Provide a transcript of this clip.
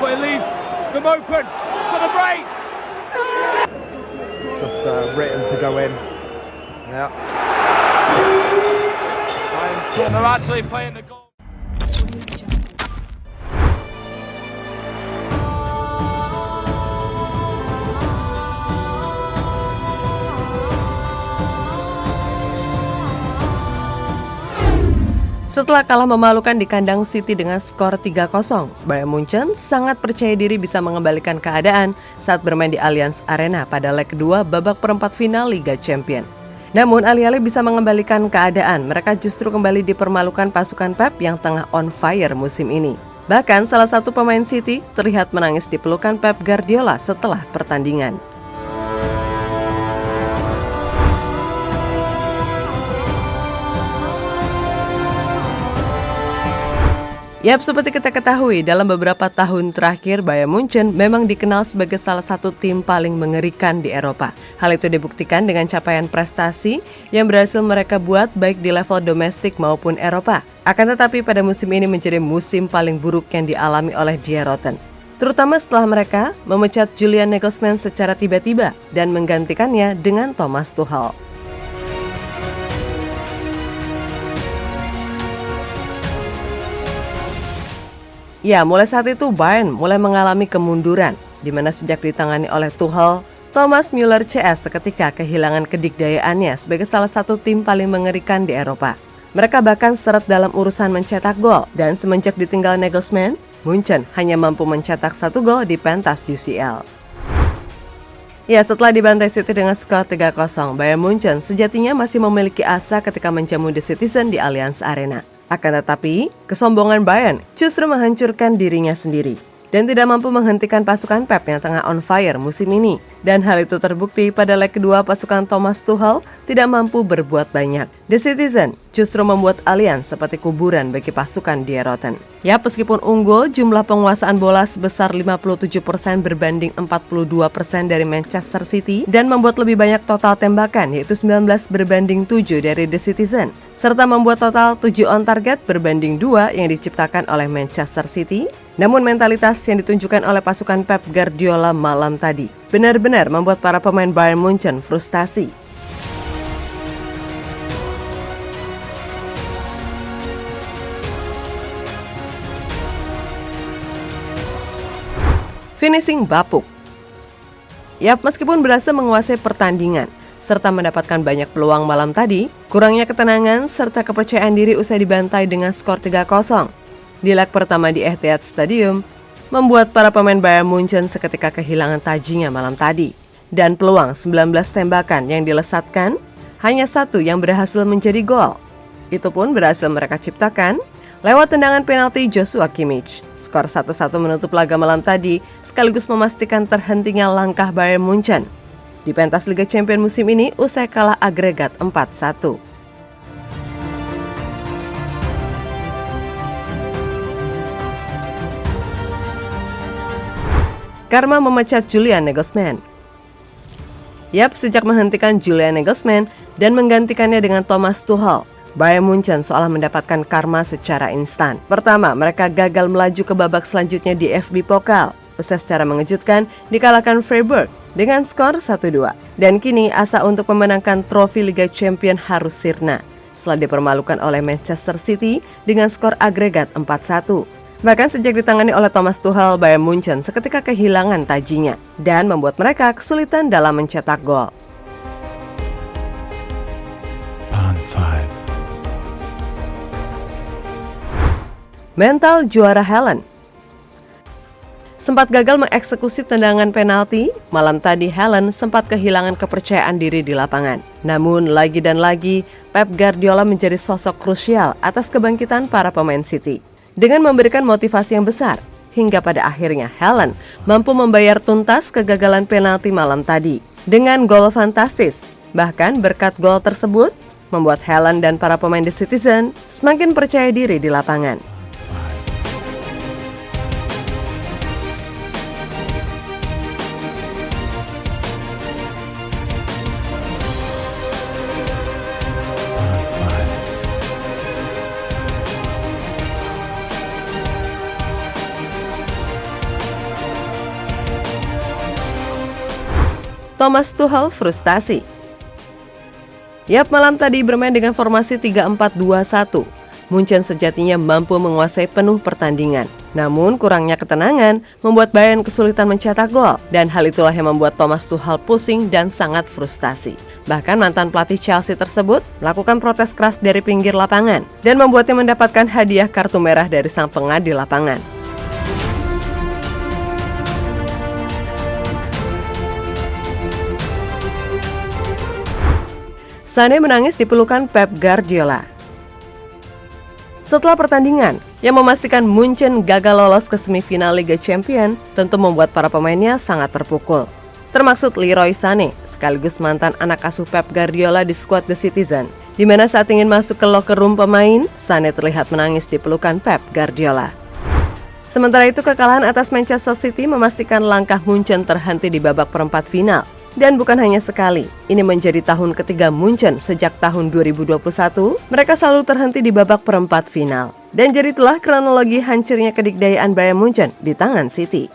but it leaves them open for the break. It's just written to go in. Yeah. And they're actually playing the goal. Setelah kalah memalukan di kandang City dengan skor 3-0, Bayern Munchen sangat percaya diri bisa mengembalikan keadaan saat bermain di Allianz Arena pada leg kedua babak perempat final Liga Champions. Namun alih-alih bisa mengembalikan keadaan, mereka justru kembali dipermalukan pasukan Pep yang tengah on fire musim ini. Bahkan salah satu pemain City terlihat menangis di pelukan Pep Guardiola setelah pertandingan. Yap, seperti kita ketahui, dalam beberapa tahun terakhir Bayern Munchen memang dikenal sebagai salah satu tim paling mengerikan di Eropa. Hal itu dibuktikan dengan capaian prestasi yang berhasil mereka buat baik di level domestik maupun Eropa. Akan tetapi pada musim ini menjadi musim paling buruk yang dialami oleh Die Roten. Terutama setelah mereka memecat Julian Nagelsmann secara tiba-tiba dan menggantikannya dengan Thomas Tuchel. Ya, mulai saat itu Bayern mulai mengalami kemunduran, di mana sejak ditangani oleh Tuchel, Thomas Müller CS seketika kehilangan kedikdayaannya sebagai salah satu tim paling mengerikan di Eropa. Mereka bahkan seret dalam urusan mencetak gol, dan semenjak ditinggal Nagelsmann, Munchen hanya mampu mencetak 1 gol di pentas UCL. Ya, setelah dibantai City dengan skor 3-0, Bayern Munchen sejatinya masih memiliki asa ketika menjamu The Citizen di Allianz Arena. Akan tetapi, kesombongan Bayern justru menghancurkan dirinya sendiri dan tidak mampu menghentikan pasukan Pep yang tengah on fire musim ini. Dan hal itu terbukti pada leg kedua pasukan Thomas Tuchel tidak mampu berbuat banyak. The Citizen justru membuat Allianz seperti kuburan bagi pasukan Die Roten. Ya, meskipun unggul, jumlah penguasaan bola sebesar 57% berbanding 42% dari Manchester City dan membuat lebih banyak total tembakan, yaitu 19 berbanding 7 dari The Citizen, serta membuat total 7 on target berbanding 2 yang diciptakan oleh Manchester City. Namun mentalitas yang ditunjukkan oleh pasukan Pep Guardiola malam tadi benar-benar membuat para pemain Bayern Munchen frustasi. Finishing bapuk. Yap, meskipun berhasil menguasai pertandingan serta mendapatkan banyak peluang malam tadi, kurangnya ketenangan serta kepercayaan diri usai dibantai dengan skor 3-0 di leg pertama di Etihad Stadium membuat para pemain Bayern Munchen seketika kehilangan tajinya malam tadi. Dan peluang 19 tembakan yang dilesatkan, hanya 1 yang berhasil menjadi gol. Itu pun berhasil mereka ciptakan lewat tendangan penalti Joshua Kimmich. Skor 1-1 menutup laga malam tadi sekaligus memastikan terhentinya langkah Bayern Munchen di pentas Liga Champions musim ini usai kalah agregat 4-1. Karma memecat Julian Nagelsmann. Yap, sejak menghentikan Julian Nagelsmann dan menggantikannya dengan Thomas Tuchel, Bayern Munchen seolah mendapatkan karma secara instan. Pertama, mereka gagal melaju ke babak selanjutnya di FB Pokal, usai secara mengejutkan dikalahkan Freiburg dengan skor 1-2. Dan kini asa untuk memenangkan trofi Liga Champions harus sirna setelah dipermalukan oleh Manchester City dengan skor agregat 4-1. Bahkan sejak ditangani oleh Thomas Tuchel, Bayern Munchen seketika kehilangan tajinya dan membuat mereka kesulitan dalam mencetak gol. Mental juara Haaland. Sempat gagal mengeksekusi tendangan penalti, malam tadi Haaland sempat kehilangan kepercayaan diri di lapangan. Namun lagi dan lagi, Pep Guardiola menjadi sosok krusial atas kebangkitan para pemain City dengan memberikan motivasi yang besar, hingga pada akhirnya Haaland mampu membayar tuntas kegagalan penalti malam tadi dengan gol fantastis. Bahkan berkat gol tersebut, membuat Haaland dan para pemain The Citizen semakin percaya diri di lapangan. Thomas Tuchel frustasi. Yap, malam tadi bermain dengan formasi 3-4-2-1. Munchen sejatinya mampu menguasai penuh pertandingan. Namun kurangnya ketenangan membuat Bayern kesulitan mencetak gol. Dan hal itulah yang membuat Thomas Tuchel pusing dan sangat frustasi. Bahkan mantan pelatih Chelsea tersebut melakukan protes keras dari pinggir lapangan dan membuatnya mendapatkan hadiah kartu merah dari sang pengadil lapangan. Sané menangis di pelukan Pep Guardiola. Setelah pertandingan yang memastikan Munchen gagal lolos ke semifinal Liga Champions, tentu membuat para pemainnya sangat terpukul. Termaksud Leroy Sané, sekaligus mantan anak asuh Pep Guardiola di skuad The Citizen, di mana saat ingin masuk ke locker room pemain, Sané terlihat menangis di pelukan Pep Guardiola. Sementara itu, kekalahan atas Manchester City memastikan langkah Munchen terhenti di babak perempat final. Dan bukan hanya sekali, ini menjadi tahun ketiga Munchen sejak tahun 2021, mereka selalu terhenti di babak perempat final. Dan jadi telah kronologi hancurnya kedikdayaan Bayern Munchen di tangan City.